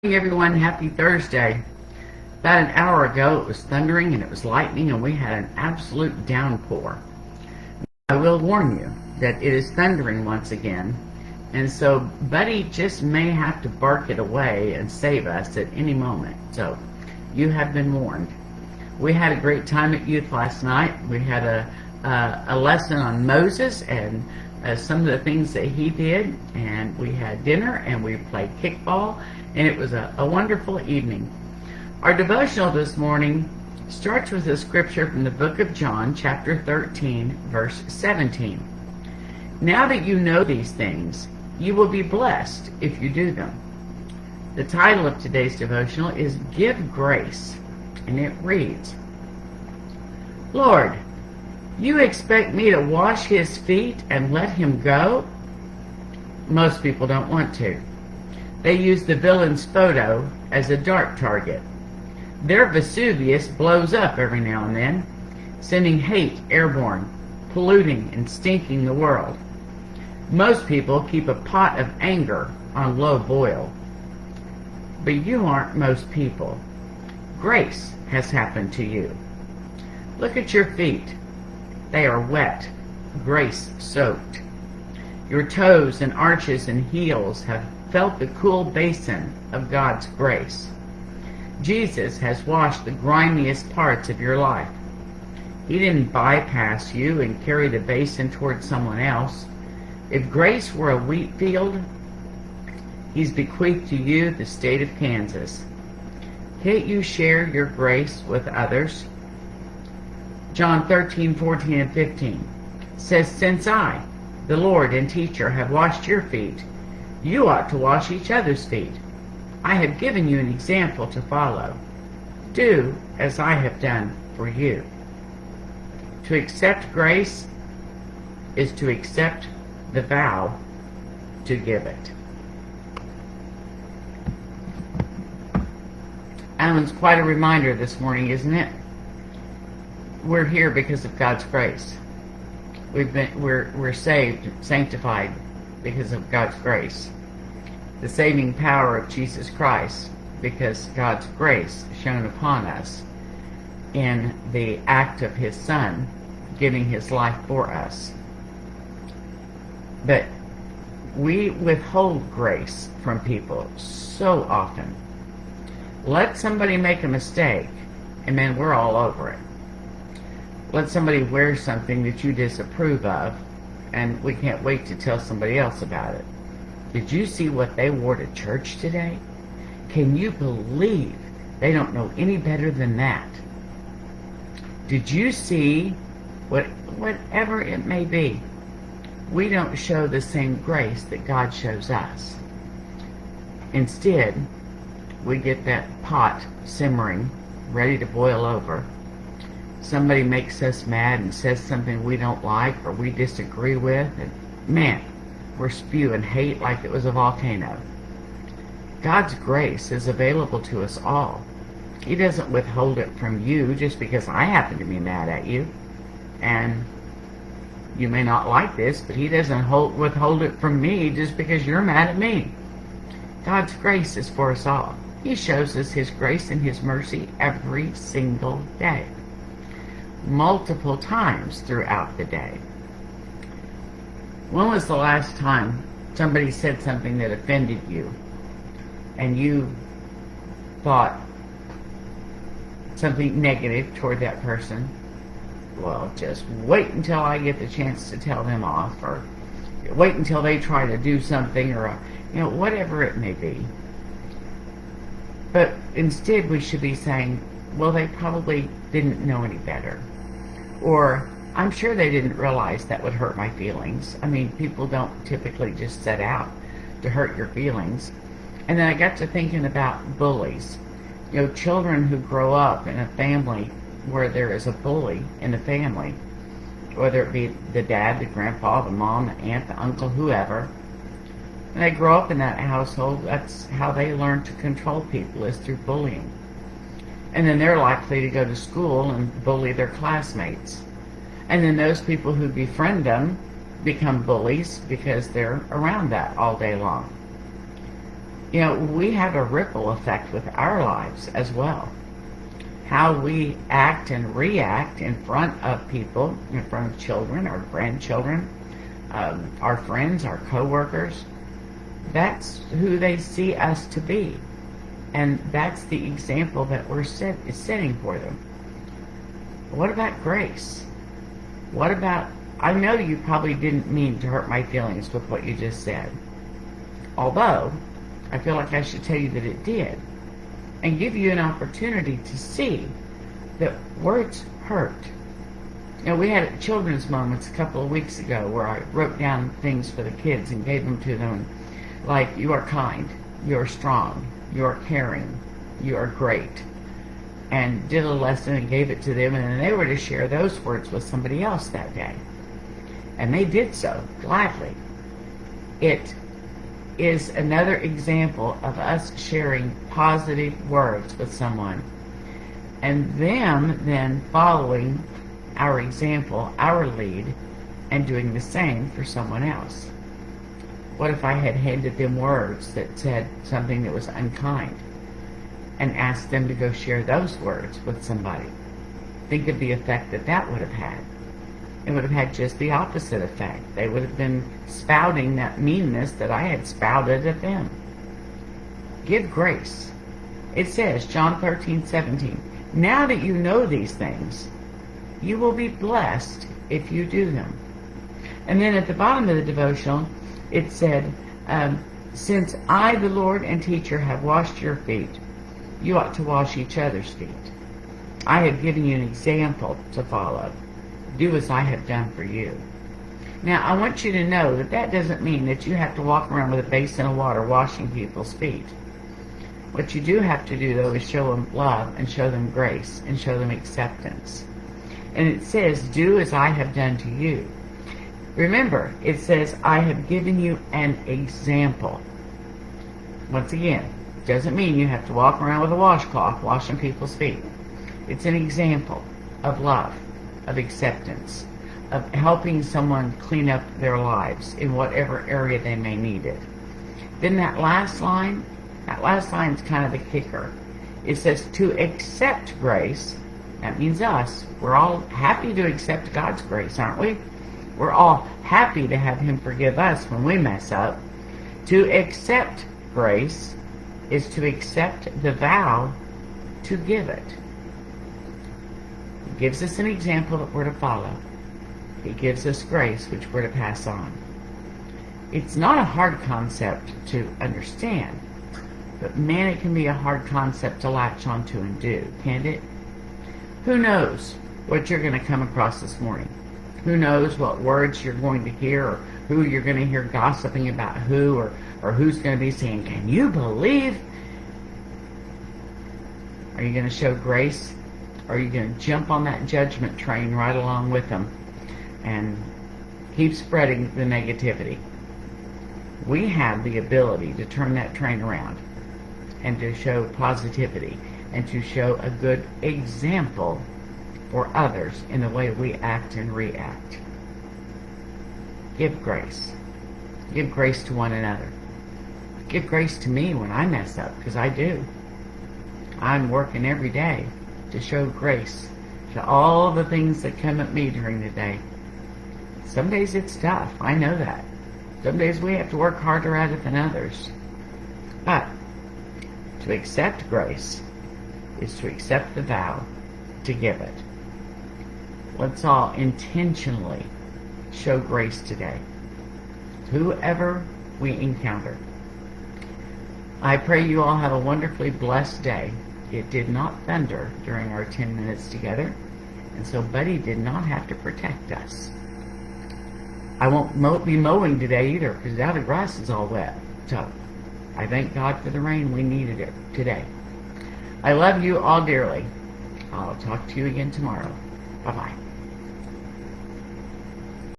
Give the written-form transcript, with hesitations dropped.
Everyone, happy Thursday. About an hour ago it was thundering and it was lightning and we had an absolute downpour. I will warn you that it is thundering once again, and so Buddy just may have to bark it away and save us at any moment. So you have been warned. We had a great time at youth last night. We had a lesson on Moses and some of the things that he did, and we had dinner and we played kickball, and it was a wonderful evening. Our devotional this morning starts with a scripture from the book of John, chapter 13, verse 17. Now that you know these things, you will be blessed if you do them. The title of today's devotional is Give Grace, and it reads, Lord, you expect me to wash his feet and let him go? Most people don't want to. They use the villain's photo as a dart target. Their Vesuvius blows up every now and then, sending hate airborne, polluting and stinking the world. Most people keep a pot of anger on low boil. But you aren't most people. Grace has happened to you. Look at your feet. They are wet, grace-soaked. Your toes and arches and heels have felt the cool basin of God's grace. Jesus has washed the grimiest parts of your life. He didn't bypass you and carry the basin toward someone else. If grace were a wheat field, he's bequeathed to you the state of Kansas. Can't you share your grace with others? John 13, 14, and 15 says, Since I, the Lord and teacher, have washed your feet, you ought to wash each other's feet. I have given you an example to follow. Do as I have done for you. To accept grace is to accept the vow to give it. That one's quite a reminder this morning, isn't it? We're here because of God's grace. We're saved, sanctified because of God's grace. The saving power of Jesus Christ because God's grace shone upon us in the act of his Son giving his life for us. But we withhold grace from people so often. Let somebody make a mistake and then we're all over it. Let somebody wear something that you disapprove of, and we can't wait to tell somebody else about it. Did you see what they wore to church today? Can you believe they don't know any better than that? Did you see whatever it may be? We don't show the same grace that God shows us. Instead, we get that pot simmering, ready to boil over. Somebody makes us mad and says something we don't like or we disagree with, and man, we're spewing hate like it was a volcano. God's grace is available to us all. He doesn't withhold it from you just because I happen to be mad at you. And you may not like this, but he doesn't withhold it from me just because you're mad at me. God's grace is for us all. He shows us his grace and his mercy every single day, multiple times throughout the day. When was the last time somebody said something that offended you and you thought something negative toward that person? Well, just wait until I get the chance to tell them off, or wait until they try to do something, or whatever it may be. But instead we should be saying, well, they probably didn't know any better. Or, I'm sure they didn't realize that would hurt my feelings. I mean, people don't typically just set out to hurt your feelings. And then I got to thinking about bullies. Children who grow up in a family where there is a bully in the family, whether it be the dad, the grandpa, the mom, the aunt, the uncle, whoever. When they grow up in that household, that's how they learn to control people, is through bullying. And then they're likely to go to school and bully their classmates. And then those people who befriend them become bullies because they're around that all day long. We have a ripple effect with our lives as well. How we act and react in front of people, in front of children, our grandchildren, our friends, our co-workers. That's who they see us to be. And that's the example that we're setting for them. What about grace? What about, I know you probably didn't mean to hurt my feelings with what you just said. Although, I feel like I should tell you that it did. And give you an opportunity to see that words hurt. We had children's moments a couple of weeks ago where I wrote down things for the kids and gave them to them. Like, you are kind, you are strong, you are caring, you are great. And did a lesson and gave it to them, and then they were to share those words with somebody else that day. And they did so gladly. It is another example of us sharing positive words with someone, and them then following our example, our lead, and doing the same for someone else. What if I had handed them words that said something that was unkind and asked them to go share those words with somebody? Think of the effect that that would have had. It would have had just the opposite effect. They would have been spouting that meanness that I had spouted at them. Give grace. It says, John 13:17, now that you know these things, you will be blessed if you do them. And then at the bottom of the devotional, it said, since I, the Lord and teacher, have washed your feet, you ought to wash each other's feet. I have given you an example to follow. Do as I have done for you. Now, I want you to know that that doesn't mean that you have to walk around with a basin of water washing people's feet. What you do have to do, though, is show them love and show them grace and show them acceptance. And it says, do as I have done to you. Remember, it says, I have given you an example. Once again, doesn't mean you have to walk around with a washcloth washing people's feet. It's an example of love, of acceptance, of helping someone clean up their lives in whatever area they may need it. Then that last line is kind of the kicker. It says to accept grace. That means us. We're all happy to accept God's grace, aren't we? We're all happy to have Him forgive us when we mess up. To accept grace is to accept the vow to give it. He gives us an example that we're to follow. He gives us grace, which we're to pass on. It's not a hard concept to understand, but man, it can be a hard concept to latch onto and do, can't it? Who knows what you're going to come across this morning? Who knows what words you're going to hear, or who you're going to hear gossiping about who, or who's going to be saying, can you believe? Are you going to show grace? Or are you going to jump on that judgment train right along with them and keep spreading the negativity? We have the ability to turn that train around and to show positivity and to show a good example for others in the way we act and react. Give grace. Give grace to one another. Give grace to me when I mess up, because I do. I'm working every day to show grace to all the things that come at me during the day. Some days it's tough, I know that. Some days we have to work harder at it than others. But to accept grace is to accept the vow to give it. Let's all intentionally show grace today to whoever we encounter. I pray you all have a wonderfully blessed day. It did not thunder during our 10 minutes together, and so Buddy did not have to protect us. I won't be mowing today either, because now the grass is all wet. So I thank God for the rain. We needed it today. I love you all dearly. I'll talk to you again tomorrow. Bye-bye.